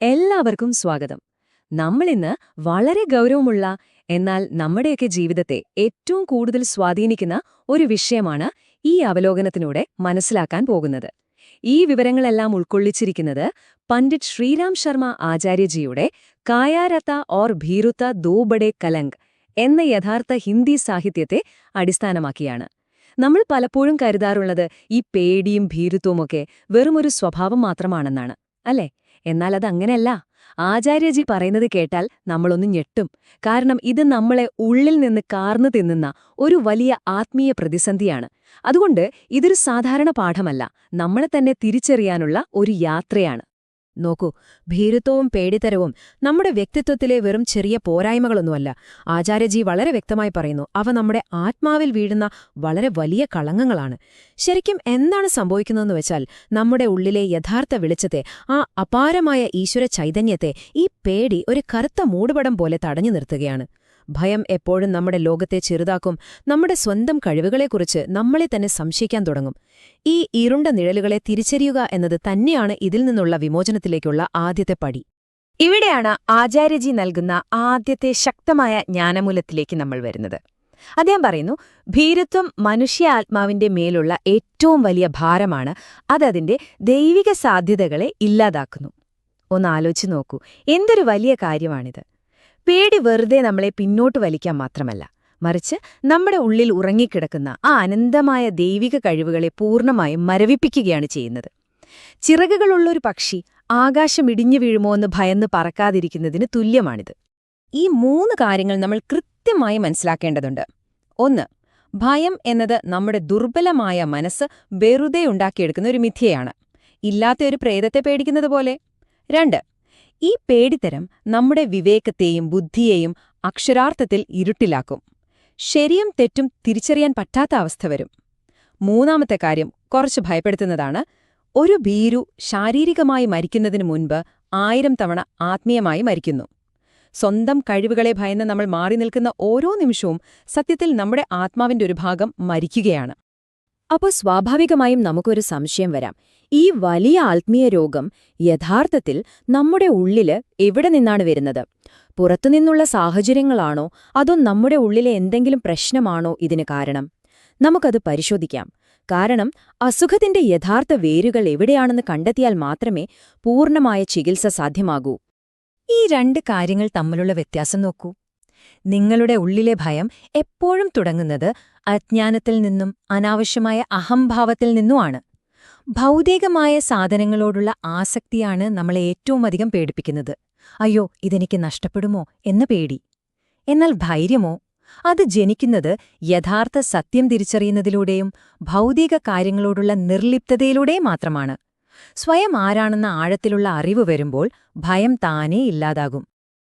എല്ലാവർക്കും സ്വാഗതം. നമ്മളിന്ന് വളരെ ഗൗരവമുള്ള, എന്നാൽ നമ്മുടെയൊക്കെ ജീവിതത്തെ ഏറ്റവും കൂടുതൽ സ്വാധീനിക്കുന്ന ഒരു വിഷയമാണ് ഈ അവലോകനത്തിലൂടെ മനസ്സിലാക്കാൻ പോകുന്നത്. ഈ വിവരങ്ങളെല്ലാം ഉൾക്കൊള്ളിച്ചിരിക്കുന്നത് പണ്ഡിറ്റ് ശ്രീരാം ശർമ്മ ആചാര്യജിയുടെ കായാരത്ത ഓർ ഭീരുത്ത ദോ ബഡേ കലങ്ക് എന്ന യഥാർത്ഥ ഹിന്ദി സാഹിത്യത്തെ അടിസ്ഥാനമാക്കിയാണ്. നമ്മൾ പലപ്പോഴും കരുതാറുള്ളത് ഈ പേടിയും ഭീരുത്വവുമൊക്കെ വെറുമൊരു സ്വഭാവം മാത്രമാണെന്നാണ്, അല്ലേ? എന്നാൽ അതങ്ങനെയല്ല. ആചാര്യജി പറയുന്നത് കേട്ടാൽ നമ്മളൊന്ന് ഞെട്ടും. കാരണം ഇത് നമ്മളെ ഉള്ളിൽ നിന്ന് കാർന്നു തിന്നുന്ന ഒരു വലിയ ആത്മീയ പ്രതിസന്ധിയാണ്. അതുകൊണ്ട് ഇതൊരു സാധാരണ പാഠമല്ല, നമ്മളെ തന്നെ തിരിച്ചറിയാനുള്ള ഒരു യാത്രയാണ്. നോക്കൂ, ഭീരുത്വവും പേടിത്തരവും നമ്മുടെ വ്യക്തിത്വത്തിലെ വെറും ചെറിയ പോരായ്മകളൊന്നുമല്ല. ആചാര്യജി വളരെ വ്യക്തമായി പറയുന്നു, അവ നമ്മുടെ ആത്മാവിൽ വീഴുന്ന വളരെ വലിയ കളങ്കങ്ങളാണ്. ശരിക്കും എന്താണ് സംഭവിക്കുന്നതെന്ന് വെച്ചാൽ, നമ്മുടെ ഉള്ളിലെ യഥാർത്ഥ വെളിച്ചത്തെ, ആ അപാരമായ ഈശ്വര ചൈതന്യത്തെ ഈ പേടി ഒരു കറുത്ത മൂടുപടം പോലെ തടഞ്ഞു നിർത്തുകയാണ്. ഭയം എപ്പോഴും നമ്മുടെ ലോകത്തെ ചെറുതാക്കും, നമ്മുടെ സ്വന്തം കഴിവുകളെക്കുറിച്ച് നമ്മളെ തന്നെ സംശയിക്കാൻ തുടങ്ങും. ഈ ഇരുണ്ട നിഴലുകളെ തിരിച്ചറിയുക എന്നത് തന്നെയാണ് ഇതിൽ നിന്നുള്ള വിമോചനത്തിലേക്കുള്ള ആദ്യത്തെ പടി. ഇവിടെയാണ് ആചാര്യജി നൽകുന്ന ആദ്യത്തെ ശക്തമായ ജ്ഞാനമൂലത്തിലേക്ക് നമ്മൾ വരുന്നത്. അദ്ദേഹം പറയുന്നു, ഭീരുത്വം മനുഷ്യ ആത്മാവിന്റെ മേലുള്ള ഏറ്റവും വലിയ ഭാരമാണ്. അതതിന്റെ ദൈവിക സാധ്യതകളെ ഇല്ലാതാക്കുന്നു. ഒന്ന് ആലോചിച്ച് നോക്കൂ, എന്തൊരു വലിയ കാര്യമാണിത്. പേടി വെറുതെ നമ്മളെ പിന്നോട്ട് വലിക്കാൻ മാത്രമല്ല, മറിച്ച് നമ്മുടെ ഉള്ളിൽ ഉറങ്ങിക്കിടക്കുന്ന ആ അനന്തമായ ദൈവിക കഴിവുകളെ പൂർണ്ണമായും മരവിപ്പിക്കുകയാണ് ചെയ്യുന്നത്. ചിറകുകളുള്ളൊരു പക്ഷി ആകാശം ഇടിഞ്ഞു വീഴുമോ എന്ന് ഭയന്ന് പറക്കാതിരിക്കുന്നതിന് തുല്യമാണിത്. ഈ 3 കാര്യങ്ങൾ നമ്മൾ കൃത്യമായി മനസ്സിലാക്കേണ്ടതുണ്ട്. 1. ഭയം എന്നത് നമ്മുടെ ദുർബലമായ മനസ്സ് വെറുതെ ഉണ്ടാക്കിയെടുക്കുന്ന ഒരു മിഥ്യയാണ്, ഇല്ലാത്ത ഒരു പ്രേതത്തെ പേടിക്കുന്നത് പോലെ. 2. ഈ പേടിത്തരം നമ്മുടെ വിവേകത്തെയും ബുദ്ധിയെയും അക്ഷരാർത്ഥത്തിൽ ഇരുട്ടിലാക്കും. ശരിയും തെറ്റും തിരിച്ചറിയാൻ പറ്റാത്ത അവസ്ഥ വരും. 3. കാര്യം കുറച്ച് ഭയപ്പെടുത്തുന്നതാണ്. ഒരു ഭീരു ശാരീരികമായി മരിക്കുന്നതിനു മുൻപ് 1000 തവണ ആത്മീയമായി മരിക്കുന്നു. സ്വന്തം കഴിവുകളെ ഭയന്ന് നമ്മൾ മാറി നിൽക്കുന്ന ഓരോ നിമിഷവും സത്യത്തിൽ നമ്മുടെ ആത്മാവിന്റെ ഒരു ഭാഗം മരിക്കുകയാണ്. അപ്പോൾ സ്വാഭാവികമായും നമുക്കൊരു സംശയം വരാം. ഈ വലിയ ആത്മീയ രോഗം യഥാർത്ഥത്തിൽ നമ്മുടെ ഉള്ളില് എവിടെ നിന്നാണ് വരുന്നത്? പുറത്തുനിന്നുള്ള സാഹചര്യങ്ങളാണോ, അതോ നമ്മുടെ ഉള്ളിലെ എന്തെങ്കിലും പ്രശ്നമാണോ ഇതിന് കാരണം? നമുക്കത് പരിശോധിക്കാം. കാരണം അസുഖത്തിന്റെ യഥാർത്ഥ വേരുകൾ എവിടെയാണെന്ന് കണ്ടെത്തിയാൽ മാത്രമേ പൂർണ്ണമായ ചികിത്സ സാധ്യമാകൂ. ഈ 2 കാര്യങ്ങൾ തമ്മിലുള്ള വ്യത്യാസം നോക്കൂ. നിങ്ങളുടെ ഉള്ളിലെ ഭയം എപ്പോഴും തുടങ്ങുന്നത് അജ്ഞാനത്തിൽ നിന്നും അനാവശ്യമായ അഹംഭാവത്തിൽ നിന്നുമാണ്. ഭൗതികമായ സാധനങ്ങളോടുള്ള ആസക്തിയാണ് നമ്മളെ ഏറ്റവും അധികം പേടിപ്പിക്കുന്നത്. അയ്യോ, ഇതെനിക്ക് നഷ്ടപ്പെടുമോ എന്ന പേടി. എന്നാൽ ധൈര്യമോ? അത് ജനിക്കുന്നത് യഥാർത്ഥ സത്യം തിരിച്ചറിയുന്നതിലൂടെയും ഭൗതിക കാര്യങ്ങളോടുള്ള നിർലിപ്തതയിലൂടെയും മാത്രമാണ്. സ്വയം ആരാണെന്ന ആഴത്തിലുള്ള അറിവ് വരുമ്പോൾ ഭയം താനേ ഇല്ലാതാകും.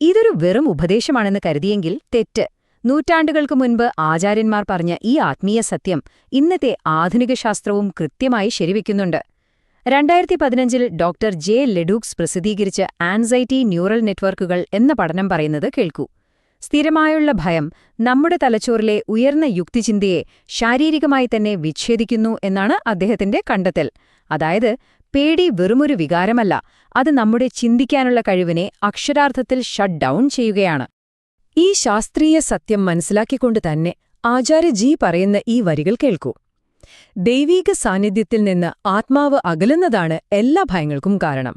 ഇതൊരു വെറും ഉപദേശമാണെന്ന് കരുതിയെങ്കിൽ തെറ്റ്. നൂറ്റാണ്ടുകൾക്ക് മുൻപ് ആചാര്യന്മാർ പറഞ്ഞ ഈ ആത്മീയ സത്യം ഇന്നത്തെ ആധുനിക ശാസ്ത്രവും കൃത്യമായി ശരിവെക്കുന്നുണ്ട്. 2015 ഡോക്ടർ ജെ ലെഡൂക്സ് പ്രസിദ്ധീകരിച്ച ആൻസൈറ്റി ന്യൂറൽ നെറ്റ്വർക്കുകൾ എന്ന പഠനം പറയുന്നത് കേൾക്കൂ. സ്ഥിരമായുള്ള ഭയം നമ്മുടെ തലച്ചോറിലെ ഉയർന്ന യുക്തിചിന്തയെ ശാരീരികമായി തന്നെ വിച്ഛേദിക്കുന്നു എന്നാണ് അദ്ദേഹത്തിന്റെ കണ്ടെത്തൽ. അതായത് പേടി വെറുമൊരു വികാരമല്ല, അത് നമ്മുടെ ചിന്തിക്കാനുള്ള കഴിവിനെ അക്ഷരാർത്ഥത്തിൽ ഷട്ട് ഡൗൺ ചെയ്യുകയാണ്. ഈ ശാസ്ത്രീയ സത്യം മനസ്സിലാക്കിക്കൊണ്ട് തന്നെ ആചാര്യജി പറയുന്ന ഈ വരികൾ കേൾക്കൂ. ദൈവീക സാന്നിധ്യത്തിൽ നിന്ന് ആത്മാവ് അകലുന്നതാണ് എല്ലാ ഭയങ്ങൾക്കും കാരണം.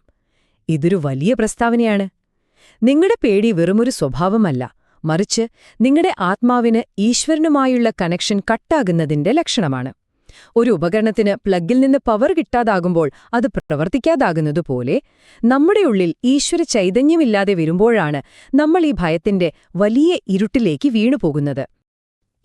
ഇതൊരു വലിയ പ്രസ്താവനയാണ്. നിങ്ങളുടെ പേടി വെറുമൊരു സ്വഭാവമല്ല, മറിച്ച് നിങ്ങളുടെ ആത്മാവിന് ഈശ്വരനുമായുള്ള കണക്ഷൻ കട്ടാകുന്നതിന്റെ ലക്ഷണമാണ്. ഒരു ഉപകരണത്തിന് പ്ലഗിൽ നിന്ന് പവർ കിട്ടാതാകുമ്പോൾ അത് പ്രവർത്തിക്കാതാകുന്നതുപോലെ നമ്മുടെ ഉള്ളിൽ ഈശ്വര ചൈതന്യമില്ലാതെ വരുമ്പോഴാണ് നമ്മൾ ഈ ഭയത്തിന്റെ വലിയ ഇരുട്ടിലേക്ക് വീണുപോകുന്നത്.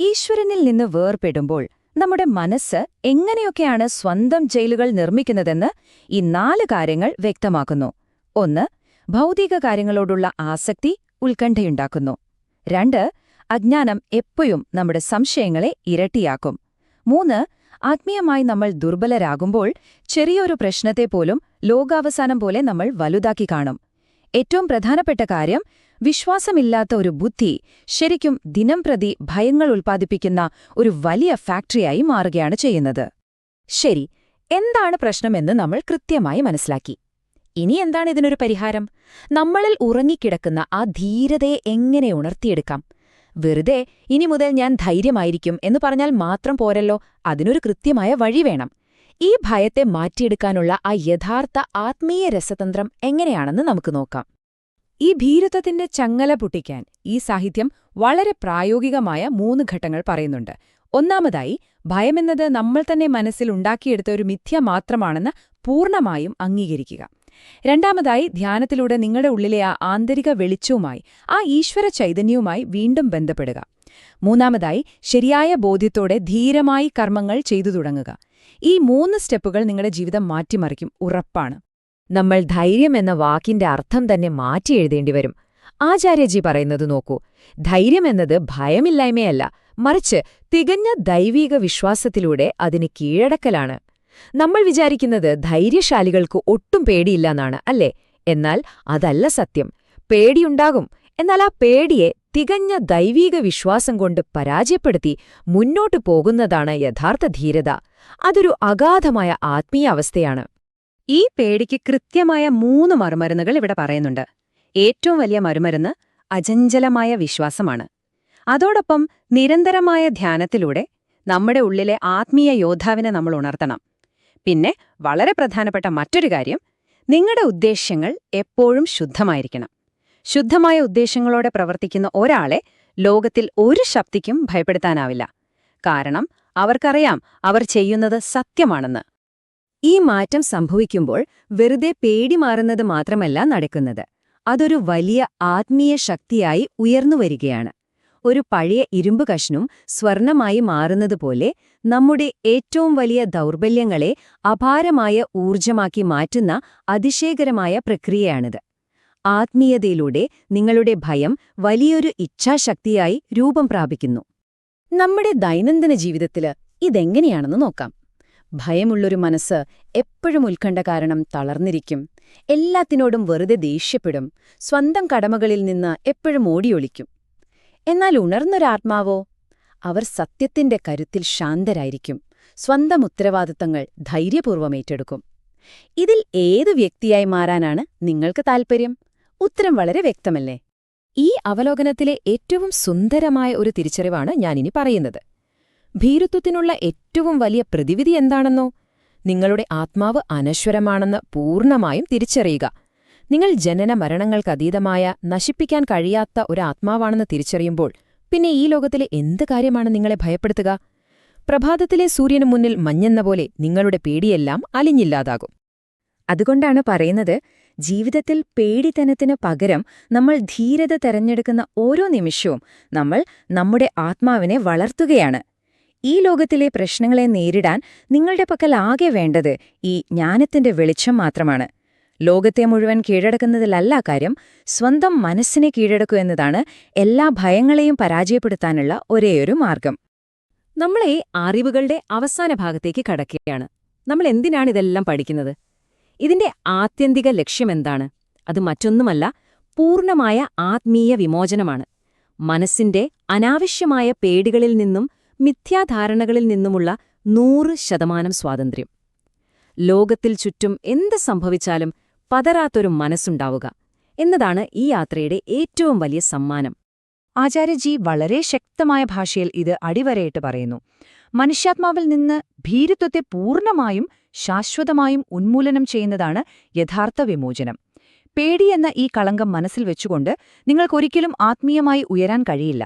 ഈശ്വരനിൽ നിന്ന് വേർപെടുമ്പോൾ നമ്മുടെ മനസ്സ് എങ്ങനെയൊക്കെയാണ് സ്വന്തം ജയിലുകൾ നിർമ്മിക്കുന്നതെന്ന് ഈ 4 കാര്യങ്ങൾ വ്യക്തമാക്കുന്നു. 1. ഭൗതിക കാര്യങ്ങളോടുള്ള ആസക്തി ഉത്കണ്ഠയുണ്ടാക്കുന്നു. 2. അജ്ഞാനം എപ്പോഴും നമ്മുടെ സംശയങ്ങളെ ഇരട്ടിയാക്കും. 3. ആത്മീയമായി നമ്മൾ ദുർബലരാകുമ്പോൾ ചെറിയൊരു പ്രശ്നത്തെപ്പോലും ലോകാവസാനം പോലെ നമ്മൾ വലുതാക്കി കാണും. ഏറ്റവും പ്രധാനപ്പെട്ട കാര്യം, വിശ്വാസമില്ലാത്ത ഒരു ബുദ്ധി ശരിക്കും ദിനംപ്രതി ഭയങ്ങൾ ഉൽപ്പാദിപ്പിക്കുന്ന ഒരു വലിയ ഫാക്ടറിയായി മാറുകയാണ് ചെയ്യുന്നത്. ശരി, എന്താണ് പ്രശ്നമെന്ന് നമ്മൾ കൃത്യമായി മനസ്സിലാക്കി. ഇനി എന്താണ് ഇതിനൊരു പരിഹാരം? നമ്മളിൽ ഉറങ്ങിക്കിടക്കുന്ന ആ ധീരതയെ എങ്ങനെ ഉണർത്തിയെടുക്കാം? വെറുതെ ഇനി മുതൽ ഞാൻ ധൈര്യമായിരിക്കും എന്ന് പറഞ്ഞാൽ മാത്രം പോരല്ലോ, അതിനൊരു കൃത്യമായ വഴി വേണം. ഈ ഭയത്തെ മാറ്റിയെടുക്കാനുള്ള ആ യഥാർത്ഥ ആത്മീയ രസതന്ത്രം എങ്ങനെയാണെന്ന് നമുക്ക് നോക്കാം. ഈ ഭീരുത്വത്തിന്റെ ചങ്ങല പൊട്ടിക്കാൻ ഈ സാഹിത്യം വളരെ പ്രായോഗികമായ 3 ഘട്ടങ്ങൾ പറയുന്നുണ്ട്. ഒന്നാമതായി, ഭയമെന്നത് നമ്മൾ തന്നെ മനസ്സിൽ ഉണ്ടാക്കിയെടുത്ത ഒരു മിഥ്യ മാത്രമാണെന്ന് പൂർണ്ണമായും അംഗീകരിക്കുക. രണ്ടാമതായി, ധ്യാനത്തിലൂടെ നിങ്ങളുടെ ഉള്ളിലെ ആ ആന്തരിക വെളിച്ചവുമായി, ആ ഈശ്വര ചൈതന്യവുമായി വീണ്ടും ബന്ധപ്പെടുക. മൂന്നാമതായി, ശരിയായ ബോധ്യത്തോടെ ധീരമായി കർമ്മങ്ങൾ ചെയ്തു തുടങ്ങുക. ഈ 3 സ്റ്റെപ്പുകൾ നിങ്ങളുടെ ജീവിതം മാറ്റിമറിക്കും, ഉറപ്പാണ്. നമ്മൾ ധൈര്യം എന്ന വാക്കിന്റെ അർത്ഥം തന്നെ മാറ്റി എഴുതേണ്ടി വരും. ആചാര്യജി പറയുന്നത് നോക്കൂ. ധൈര്യം എന്നത് ഭയമില്ലായ്മയല്ല, മറിച്ച് തികഞ്ഞ ദൈവീക വിശ്വാസത്തിലൂടെ അതിന് കീഴടക്കലാണ്. നമ്മൾ വിചാരിക്കുന്നത് ധൈര്യശാലികൾക്ക് ഒട്ടും പേടിയില്ലെന്നാണ്, അല്ലേ? എന്നാൽ അതല്ല സത്യം. പേടിയുണ്ടാകും. എന്നാൽ ആ പേടിയെ തികഞ്ഞ ദൈവീക വിശ്വാസം കൊണ്ട് പരാജയപ്പെടുത്തി മുന്നോട്ടു പോകുന്നതാണ് യഥാർത്ഥ ധീരത. അതൊരു അഗാധമായ ആത്മീയ അവസ്ഥയാണ്. ഈ പേടിക്ക് കൃത്യമായ 3 മറുമരുന്നുകൾ ഇവിടെ പറയുന്നുണ്ട്. ഏറ്റവും വലിയ മറുമരുന്ന് അചഞ്ചലമായ വിശ്വാസമാണ്. അതോടൊപ്പം നിരന്തരമായ ധ്യാനത്തിലൂടെ നമ്മുടെ ഉള്ളിലെ ആത്മീയ യോദ്ധാവിനെ നമ്മൾ ഉണർത്തണം. പിന്നെ വളരെ പ്രധാനപ്പെട്ട മറ്റൊരു കാര്യം, നിങ്ങളുടെ ഉദ്ദേശ്യങ്ങൾ എപ്പോഴും ശുദ്ധമായിരിക്കണം. ശുദ്ധമായ ഉദ്ദേശ്യങ്ങളോടെ പ്രവർത്തിക്കുന്ന ഒരാളെ ലോകത്തിൽ ഒരു ശക്തിക്കും ഭയപ്പെടുത്താനാവില്ല. കാരണം അവർക്കറിയാം അവർ ചെയ്യുന്നത് സത്യമാണെന്ന്. ഈ മാറ്റം സംഭവിക്കുമ്പോൾ വെറുതെ പേടി മാറുന്നത് മാത്രമല്ല നടക്കുന്നത്, അതൊരു വലിയ ആത്മീയ ശക്തിയായി ഉയർന്നുവരികയാണ്. ഒരു പഴയ ഇരുമ്പ് കഷ്ണം സ്വർണമായി മാറുന്നതുപോലെ നമ്മുടെ ഏറ്റവും വലിയ ദൗർബല്യങ്ങളെ അപാരമായ ഊർജ്ജമാക്കി മാറ്റുന്ന അതിശയകരമായ പ്രക്രിയയാണിത്. ആത്മീയതയിലൂടെ നിങ്ങളുടെ ഭയം വലിയൊരു ഇച്ഛാശക്തിയായി രൂപം പ്രാപിക്കുന്നു. നമ്മുടെ ദൈനംദിന ജീവിതത്തില് ഇതെങ്ങനെയാണെന്ന് നോക്കാം. ഭയമുള്ളൊരു മനസ്സ് എപ്പോഴും ഉത്കണ്ഠ കാരണം തളർന്നിരിക്കും, എല്ലാത്തിനോടും വെറുതെ ദേഷ്യപ്പെടും, സ്വന്തം കടമകളിൽ നിന്ന് എപ്പോഴും ഓടിയൊളിക്കും. എന്നാൽ ഉണർന്നൊരാത്മാവോ? അവർ സത്യത്തിന്റെ കരുത്തിൽ ശാന്തരായിരിക്കും, സ്വന്തം ഉത്തരവാദിത്തങ്ങൾ ധൈര്യപൂർവ്വം ഏറ്റെടുക്കും. ഇതിൽ ഏതു വ്യക്തിയായി മാറാനാണ് നിങ്ങൾക്ക് താൽപ്പര്യം? ഉത്തരം വളരെ വ്യക്തമല്ലേ? ഈ അവലോകനത്തിലെ ഏറ്റവും സുന്ദരമായ ഒരു തിരിച്ചറിവാണ് ഞാനിനി പറയുന്നത്. ഭീരുത്വത്തിനുള്ള ഏറ്റവും വലിയ പ്രതിവിധി എന്താണെന്നോ? നിങ്ങളുടെ ആത്മാവ് അനശ്വരമാണെന്ന് പൂർണ്ണമായും തിരിച്ചറിയുക. നിങ്ങൾ ജനന മരണങ്ങൾക്കതീതമായ നശിപ്പിക്കാൻ കഴിയാത്ത ഒരു ആത്മാവാണെന്ന് തിരിച്ചറിയുമ്പോൾ പിന്നെ ഈ ലോകത്തിലെ എന്ത് കാര്യമാണ് നിങ്ങളെ ഭയപ്പെടുത്തുക? പ്രഭാതത്തിലെ സൂര്യനു മുന്നിൽ മഞ്ഞെന്ന പോലെ നിങ്ങളുടെ പേടിയെല്ലാം അലിഞ്ഞില്ലാതാകും. അതുകൊണ്ടാണ് പറയുന്നത്, ജീവിതത്തിൽ പേടിത്തനത്തിന് പകരം നമ്മൾ ധീരത തെരഞ്ഞെടുക്കുന്ന ഓരോ നിമിഷവും നമ്മൾ നമ്മുടെ ആത്മാവിനെ വളർത്തുകയാണ്. ഈ ലോകത്തിലെ പ്രശ്നങ്ങളെ നേരിടാൻ നിങ്ങളുടെ പക്കൽ ആകെ വേണ്ടത് ഈ ജ്ഞാനത്തിന്റെ വെളിച്ചം മാത്രമാണ്. ലോകത്തെ മുഴുവൻ കീഴടക്കുന്നതിലല്ല കാര്യം, സ്വന്തം മനസ്സിനെ കീഴടക്കുക എന്നതാണ് എല്ലാ ഭയങ്ങളെയും പരാജയപ്പെടുത്താനുള്ള ഒരേയൊരു മാർഗം. നമ്മളെ അറിവുകളുടെ അവസാന ഭാഗത്തേക്ക് കടക്കുകയാണ്. നമ്മൾ എന്തിനാണിതെല്ലാം പഠിക്കുന്നത്? ഇതിന്റെ ആത്യന്തിക ലക്ഷ്യമെന്താണ്? അത് മറ്റൊന്നുമല്ല, പൂർണ്ണമായ ആത്മീയ വിമോചനമാണ്. മനസ്സിന്റെ അനാവശ്യമായ പേടികളിൽ നിന്നും മിഥ്യാധാരണകളിൽ നിന്നുമുള്ള 100% സ്വാതന്ത്ര്യം. ലോകത്തിൽ ചുറ്റും എന്ത് സംഭവിച്ചാലും പതറാത്തൊരു മനസ്സുണ്ടാവുക എന്നതാണ് ഈ യാത്രയുടെ ഏറ്റവും വലിയ സമ്മാനം. ആചാര്യജി വളരെ ശക്തമായ ഭാഷയിൽ ഇത് അടിവരയിട്ട് പറയുന്നു. മനുഷ്യാത്മാവിൽ നിന്ന് ഭീരുത്വത്തെ പൂർണ്ണമായും ശാശ്വതമായും ഉന്മൂലനം ചെയ്യുന്നതാണ് യഥാർത്ഥ വിമോചനം. പേടിയെന്ന ഈ കളങ്കം മനസ്സിൽ വെച്ചുകൊണ്ട് നിങ്ങൾക്കൊരിക്കലും ആത്മീയമായി ഉയരാൻ കഴിയില്ല.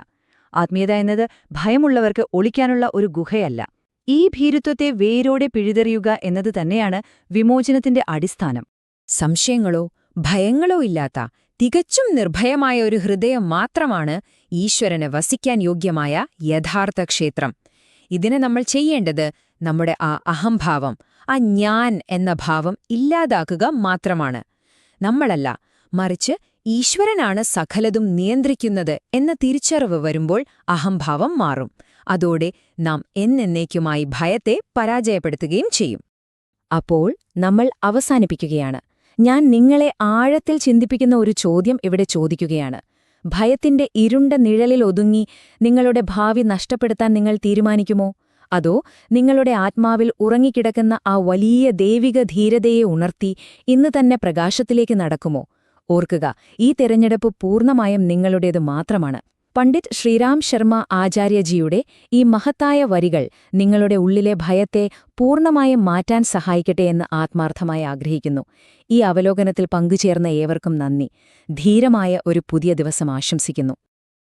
ആത്മീയത എന്നത് ഭയമുള്ളവർക്ക് ഒളിക്കാനുള്ള ഒരു ഗുഹയല്ല. ഈ ഭീരുത്വത്തെ വേരോടെ പിഴുതെറിയുക എന്നത് തന്നെയാണ് വിമോചനത്തിന്റെ അടിസ്ഥാനം. സംശയങ്ങളോ ഭയങ്ങളോ ഇല്ലാത്ത തികച്ചും നിർഭയമായ ഒരു ഹൃദയം മാത്രമാണ് ഈശ്വരന് വസിക്കാൻ യോഗ്യമായ യഥാർത്ഥ ക്ഷേത്രം. ഇതിന് നമ്മൾ ചെയ്യേണ്ടത് നമ്മുടെ ആ അഹംഭാവം, ആ ഞാൻ എന്ന ഭാവം ഇല്ലാതാക്കുക മാത്രമാണ്. നമ്മളല്ല, മറിച്ച് ഈശ്വരനാണ് സകലതും നിയന്ത്രിക്കുന്നത് എന്ന തിരിച്ചറിവ് വരുമ്പോൾ അഹംഭാവം മാറും. അതോടെ നാം എന്നേക്കുമായി ഭയത്തെ പരാജയപ്പെടുത്തുകയും ചെയ്യും. അപ്പോൾ നമ്മൾ അവസാനിപ്പിക്കുകയാണ്. ഞാൻ നിങ്ങളെ ആഴത്തിൽ ചിന്തിപ്പിക്കുന്ന ഒരു ചോദ്യം ഇവിടെ ചോദിക്കുകയാണ്. ഭയത്തിന്റെ ഇരുണ്ട നിഴലിൽ ഒതുങ്ങി നിങ്ങളുടെ ഭാവി നഷ്ടപ്പെടുത്താൻ നിങ്ങൾ തീരുമാനിക്കുമോ? അതോ നിങ്ങളുടെ ആത്മാവിൽ ഉറങ്ങിക്കിടക്കുന്ന ആ വലിയ ദൈവിക ധീരതയെ ഉണർത്തി ഇന്ന് തന്നെ പ്രകാശത്തിലേക്ക് നടക്കുമോ? ഓർക്കുക, ഈ തിരഞ്ഞെടുപ്പ് പൂർണ്ണമായും നിങ്ങളുടേത് മാത്രമാണ്. പണ്ഡിറ്റ് ശ്രീറാം ശർമ്മ ആചാര്യജിയുടെ ഈ മഹത്തായ വരികൾ നിങ്ങളുടെ ഉള്ളിലെ ഭയത്തെ പൂർണ്ണമായും മാറ്റാൻ സഹായിക്കട്ടെ എന്ന് ആത്മാർത്ഥമായി ആഗ്രഹിക്കുന്നു. ഈ അവലോകനത്തിൽ പങ്കുചേർന്ന ഏവർക്കും നന്ദി. ധീരമായ ഒരു പുതിയ ദിവസം ആശംസിക്കുന്നു.